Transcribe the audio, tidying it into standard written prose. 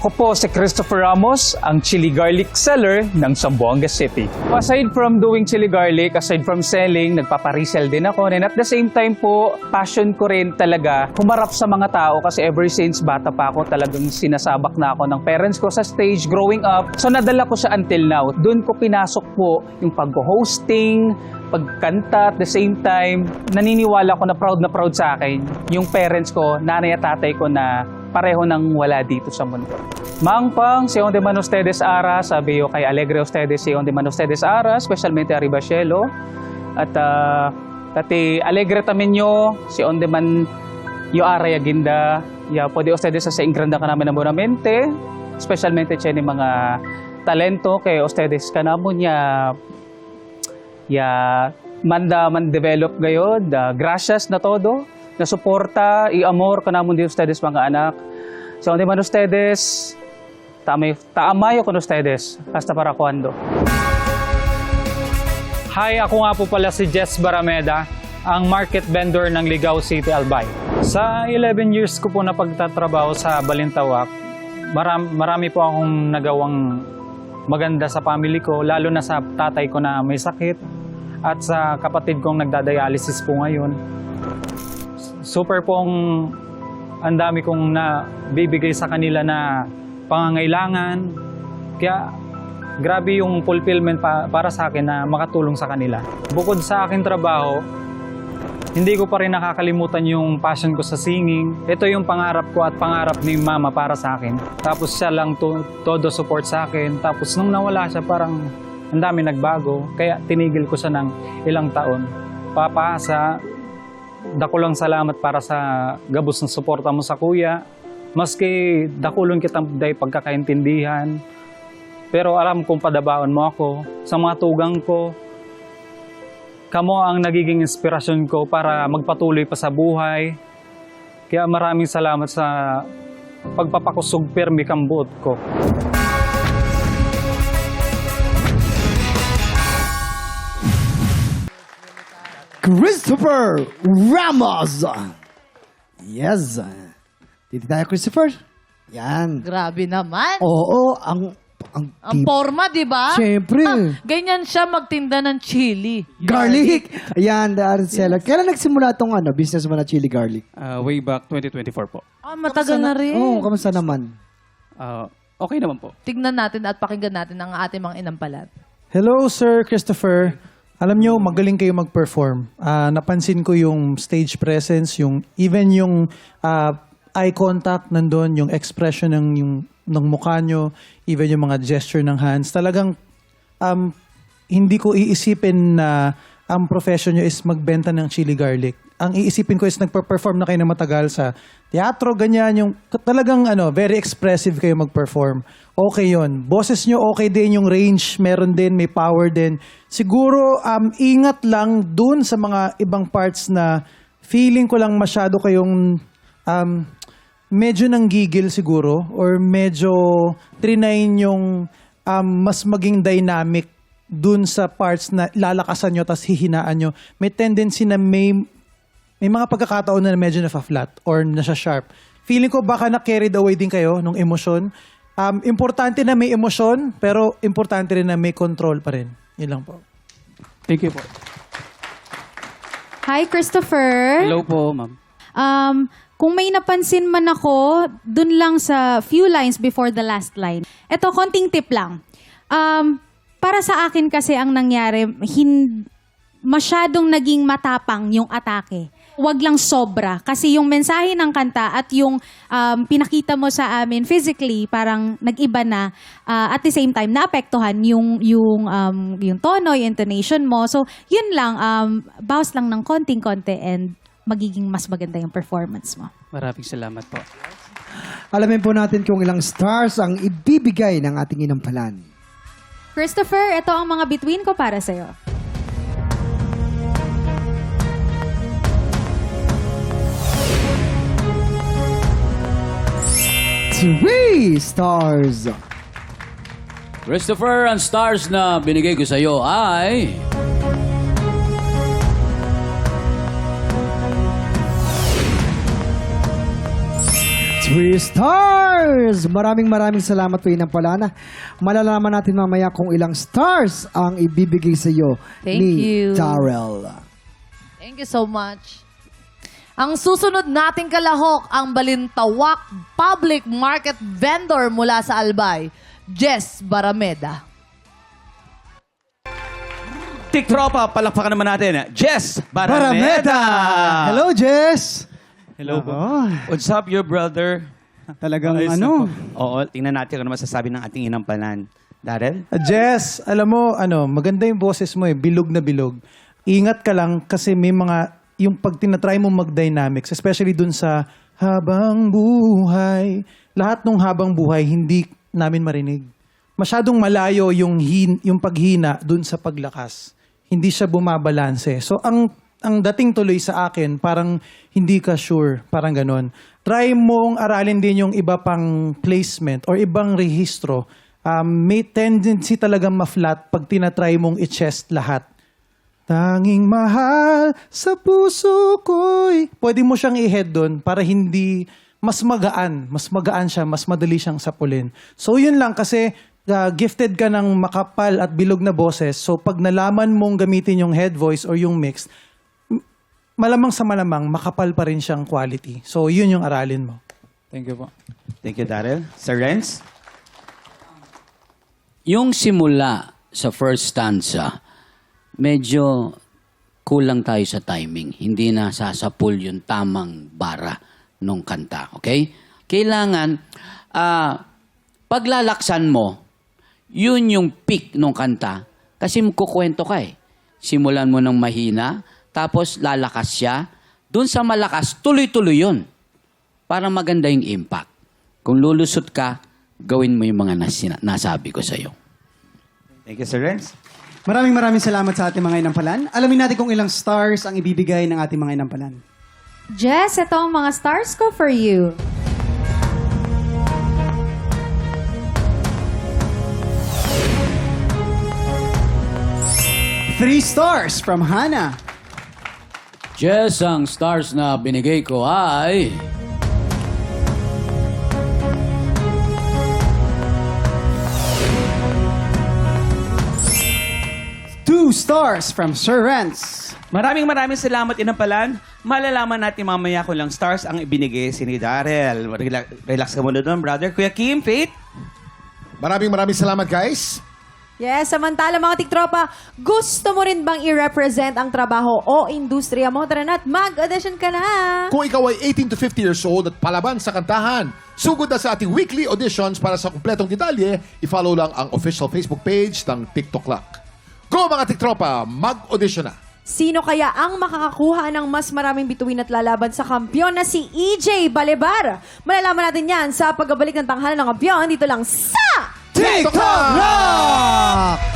Ako po si Christopher Ramos, ang chili garlic seller ng Zamboanga City. Aside from doing chili garlic, aside from selling, nagpaparesell din ako. And at the same time po, passion ko rin talaga humarap sa mga tao kasi ever since bata pa ako, talagang sinasabak na ako ng parents ko sa stage growing up. So nadala ko siya until now. Doon ko pinasok po yung pag-hosting, pagkanta at the same time, naniniwala ko na proud sa akin yung parents ko, nanay at tatay ko na pareho nang wala dito sa mundo. Mangpang, si onde man ustedes ara, sabi yo kay alegre ustedes si onde man ustedes ara, specialmente arriba cielo. At tati alegre tamen yo, si onde man yo ara ya ginda, ya pwede ustedes sa ingranda ka namin na bonamente, specialmente cheni mga talento kay ustedes ka namon ya manda man develop gayod, gracias na todo. Na suporta, i-amor ka namon di ustedes mga anak. So, hindi man ustedes, taamayo con ustedes, hasta para cuando. Hi, ako nga po pala si Jess Barameda, ang market vendor ng Ligao City, Albay. Sa 11 years ko po na pagtatrabaho sa Balintawak, marami po akong nagawang maganda sa family ko, lalo na sa tatay ko na may sakit at sa kapatid kong nagdadialysis po ngayon. Super pong ang dami kong nabibigay sa kanila na pangangailangan. Kaya grabe yung fulfillment para sa akin na makatulong sa kanila. Bukod sa aking trabaho, hindi ko pa rin nakakalimutan yung passion ko sa singing. Ito yung pangarap ko at pangarap ni mama para sa akin. Tapos siya lang todo support sa akin. Tapos nung nawala siya, parang ang dami nagbago. Kaya tinigil ko siya ng ilang taon. Papaasa, dakulang salamat para sa gabos ng suporta mo sa kuya. Maski dakulon kitang day pagkakaintindihan. Pero alam kong padabaon mo ako sa mga tugang ko. Kamo ang nagiging inspirasyon ko para magpatuloy pa sa buhay. Kaya maraming salamat sa pagpapakusog permi kang buot ko. Christopher Ramos. Yes. Dito tayo, Christopher. Yan. Grabe naman. Oo, ang Ang forma, di ba? Siyempre. Ganyan siya magtinda ng chili. Garlic. Ayan, the art seller. Kailan nagsimula itong business mo na chili garlic? Way back 2024 po. Matagal na rin. Oo, kamusta naman? Okay naman po. Tignan natin at pakinggan natin ang ating mga inampalat. Hello, Sir Christopher. Alam nyo, magaling kayo mag-perform. Napansin ko yung stage presence, even yung eye contact nandun, yung expression ng mukha nyo, even yung mga gesture ng hands. Talagang hindi ko iisipin na ang profession nyo is magbenta ng chili garlic. Ang iisipin ko is nagpa-perform na kayo na matagal sa teatro, ganyan. Yung talagang very expressive kayo mag-perform. Okay yon. Boses nyo okay din, yung range meron din, may power din. Siguro ingat lang dun sa mga ibang parts na feeling ko lang masyado kayong medyo nanggigil siguro or medyo trinayin yung mas maging dynamic dun sa parts na lalakasan nyo tas hihinaan nyo. May tendency na may mga pagkakataon na medyo na-flat or nasa-sharp. Feeling ko baka na-carried away din kayo ng emosyon. Importante na may emosyon, pero importante rin na may control pa rin. Yun lang po. Thank you po. Hi, Christopher. Hello po, ma'am. Kung may napansin man ako, dun lang sa few lines before the last line. Ito, konting tip lang. Para sa akin kasi ang nangyari, masyadong naging matapang yung atake. Wag lang sobra. Kasi yung mensahe ng kanta at yung pinakita mo sa amin physically, parang nag-iba na. At the same time, naapektuhan yung tono, yung intonation mo. So, yun lang. Bawas lang ng konting-konti and magiging mas maganda yung performance mo. Maraming salamat po. Alamin po natin kung ilang stars ang ibibigay ng ating inampalan. Christopher, ito ang mga bituin ko para sa'yo. Three stars. Christopher, ang stars na binigay ko sa iyo ay... 3 stars! Maraming salamat po Inampalana. Malalaman natin mamaya kung ilang stars ang ibibigay sa iyo Thank ni you. Darrell. Thank you so much. Ang susunod nating kalahok, ang Balintawak Public Market Vendor mula sa Albay, Jess Barameda. Tiktropa, palakpakan naman natin. Jess Barameda! Hello, Jess! Hello. What's up, your brother? Talagang Ayos na ano? po. Oo, tingnan natin kung ano masasabi ng ating inampalan. Darrell? Jess, alam mo, maganda yung boses mo bilog na bilog. Ingat ka lang kasi may mga, yung pag tinatry mo mag-dynamics, especially dun sa habang buhay, lahat ng habang buhay, hindi namin marinig. Masyadong malayo yung paghina dun sa paglakas. Hindi siya bumabalanse. So, ang dating tuloy sa akin, parang hindi ka sure, parang ganon. Try mong aralin din yung iba pang placement or ibang rehistro. May tendency talaga ma-flat pag tinatry mong i-chest lahat. Tanging mahal sa puso ko'y. Pwede mo siyang i-head doon para hindi mas magaan siya, mas madali siyang sapulin. So yun lang kasi gifted ka ng makapal at bilog na boses. So pag nalaman mong gamitin yung head voice or yung mix, malamang sa malamang, makapal pa rin siyang quality. So, yun yung aralin mo. Thank you po. Thank you, Darrell. Sir Renz? Yung simula sa first stanza, medyo kulang tayo sa timing. Hindi na sasapul yung tamang bara nung kanta. Okay? Kailangan, paglalaksan mo, yun yung peak nung kanta. Kasi kukwento ka Simulan mo ng mahina, tapos lalakas siya. Doon sa malakas, tuloy-tuloy yun. Para maganda yung impact. Kung lulusot ka, gawin mo yung mga nasabi ko sa'yo. Thank you, Sir Renz. Maraming salamat sa ating mga inampalan. Alamin natin kung ilang stars ang ibibigay ng ating mga inampalan. Jess, ito ang mga stars ko for you. Three stars from Hannah. Jess, ang stars na binigay ko ay... Two stars from Sir Renz. Maraming salamat, Inampalan. Malalaman natin mamaya kung lang stars ang ibinigay si ni Darrell. Relax ka muna doon, brother. Kuya Kim, Faith? Maraming salamat, guys. Yes, samantala mga tiktropa, gusto mo rin bang i-represent ang trabaho o industriya mo? Tara na't mag-audition ka na! Kung ikaw ay 18 to 50 years old at palaban sa kantahan, sugod na sa ating weekly auditions para sa kumpletong detalye, i-follow lang ang official Facebook page ng TikTok Lock. Go mga tiktropa, mag-audition na! Sino kaya ang makakakuha ng mas maraming bituin at lalaban sa kampiyon na si EJ Balebar? Malalaman natin yan sa pagbabalik ng tanghalan ng kampiyon dito lang sa TikTok Rock!